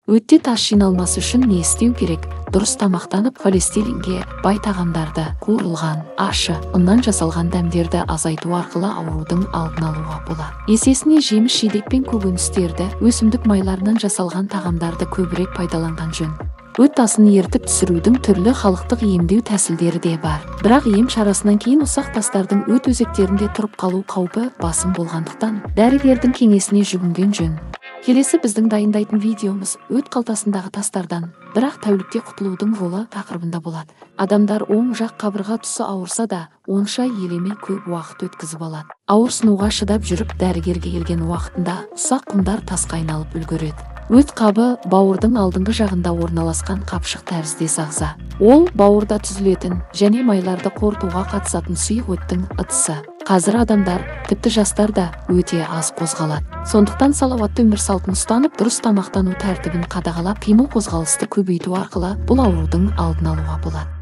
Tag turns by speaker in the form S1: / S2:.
S1: Өтте тас жиналмасы үшін не істеу керек? Дұрыс тамақтанып, холестеринге бай тағамдарды, қуырылған, ащы, ұннан жасалған дәмдерді азайту арқылы аурудың алдын алуға болады. Есесіне жеміс-жидек пен көкөністерді, өсімдік майларынан жасалған тағамдарды көбірек пайдаланған жөн. Өт тасын ертіп түсірудің түрлі халықтық емдеу тәсілдері де бар. Бірақ ем шарасынан кейін ұсақ тастардың өт өзектерінде тұрып қалу қаупі басым болғандықтан, дәрігердің кеңесіне жүгінген жөн. Келесі біздің дайындайтын видеомыз өт қалтасындағы тастардан бірақ тәулікте құтылудың жолы тақырыбында болады. Адамдар оң жақ қабырға тұсы ауырса да, онша елемей көп уақыт өткізіп алады. Ауырсынуға шыдап жүріп, дәрігерге келген уақытында ұсақ құмдар тасқа айналып үлгереді. Өт қабы бауырдың алдыңғы жағында орналасқан қапшық тәріздес ағза. Ол бауырда түзілетін және майларды қорытуға қатысатын сұйық өттің ыдысы. Қазір адамдар, тіпті жастар да өте аз қозғалады. Сондықтан салауатты өмір салтын ұстанып, дұрыс тамақтану тәртібін қадағалап, қимыл қозғалысты көбейту арқылы бұл аурудың алдын алуға болады.